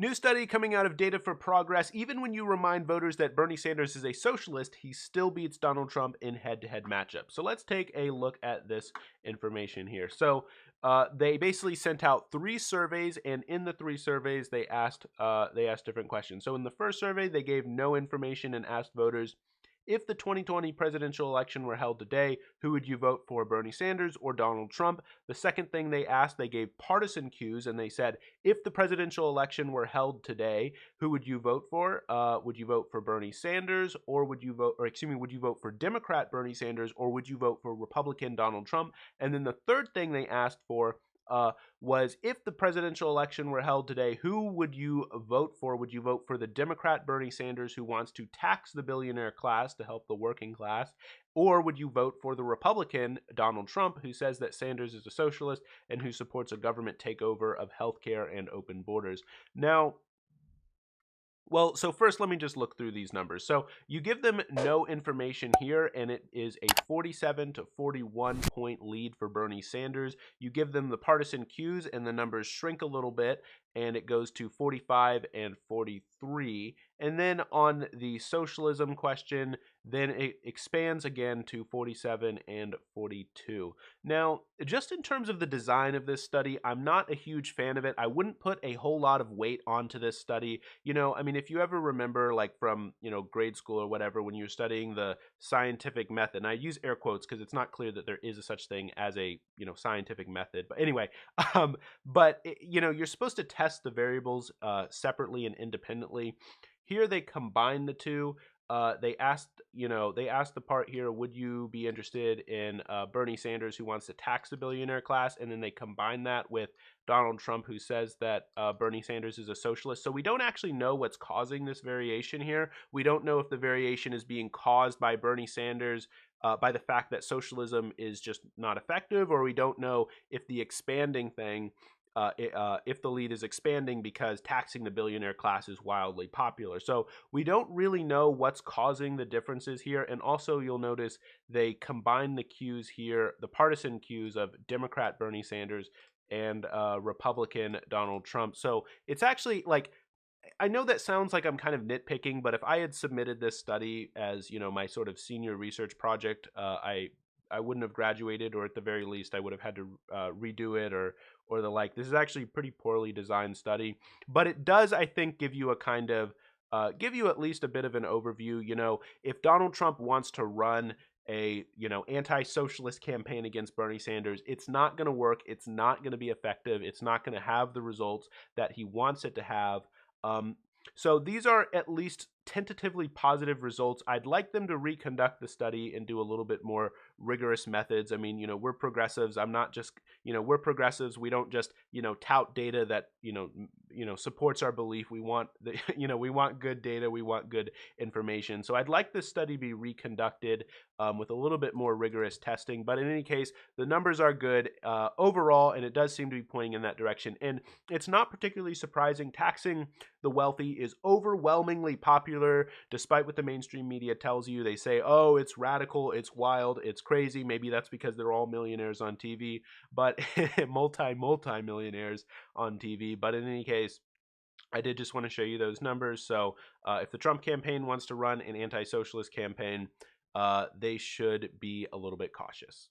New study coming out of Data for Progress. Even when you remind voters that Bernie Sanders is a socialist, he still beats Donald Trump in head-to-head matchups. So let's take a look at this information here. So they basically sent out 3 surveys, and in the 3 surveys, they asked different questions. So in the first survey, they gave no information and asked voters, if the 2020 presidential election were held today, who would you vote for, Bernie Sanders or Donald Trump? The second thing they asked, they gave partisan cues, and they said, if the presidential election were held today, who would you vote for? Would you vote for Bernie Sanders, or would you vote for Democrat Bernie Sanders, or would you vote for Republican Donald Trump? And then the third thing they asked for was, if the presidential election were held today, who would you vote for? Would you vote for the Democrat Bernie Sanders, who wants to tax the billionaire class to help the working class? Or would you vote for the Republican Donald Trump, who says that Sanders is a socialist and who supports a government takeover of healthcare and open borders? Now, well, so first, let me just look through these numbers. So you give them no information here, and it is a 47 to 41 point lead for Bernie Sanders. You give them the partisan cues, and the numbers shrink a little bit, and it goes to 45 and 43. And then on the socialism question, then it expands again to 47 and 42. Now, just in terms of the design of this study, I'm not a huge fan of it. I wouldn't put a whole lot of weight onto this study. I mean, if you ever remember, like from, grade school or whatever, when you're studying the scientific method, and I use air quotes because it's not clear that there is a such thing as a, scientific method. But anyway, you're supposed to test the variables separately and independently. Here they combine the two. They asked the part here, would you be interested in Bernie Sanders, who wants to tax the billionaire class? And then they combine that with Donald Trump, who says that Bernie Sanders is a socialist. So we don't actually know what's causing this variation here. We don't know if the variation is being caused by Bernie Sanders, by the fact that socialism is just not effective, or we don't know if the expanding thing, if the lead is expanding because taxing the billionaire class is wildly popular. So we don't really know what's causing the differences here. And also, you'll notice they combine the cues here, the partisan cues of Democrat Bernie Sanders and Republican Donald Trump. So it's actually like, I know that sounds like I'm kind of nitpicking, but if I had submitted this study as, my sort of senior research project, I wouldn't have graduated, or at the very least, I would have had to redo it or the like. This is actually a pretty poorly designed study, but it does, I think, give you a kind of give you at least a bit of an overview. If Donald Trump wants to run a anti-socialist campaign against Bernie Sanders, it's not going to work. It's not going to be effective. It's not going to have the results that he wants it to have. So these are at least tentatively positive results. I'd like them to reconduct the study and do a little bit more rigorous methods. I mean, we're progressives. I'm not just, we're progressives. We don't just, tout data that, supports our belief. We want the, we want good data. We want good information. So I'd like this study to be reconducted with a little bit more rigorous testing. But in any case, the numbers are good overall, and it does seem to be pointing in that direction. And it's not particularly surprising. Taxing the wealthy is overwhelmingly popular, despite what the mainstream media tells you. They say, oh, it's radical, it's wild, it's crazy. Maybe that's because they're all millionaires on TV, but multi-millionaires on TV. But in any case, I did just want to show you those numbers. So if the Trump campaign wants to run an anti-socialist campaign, they should be a little bit cautious.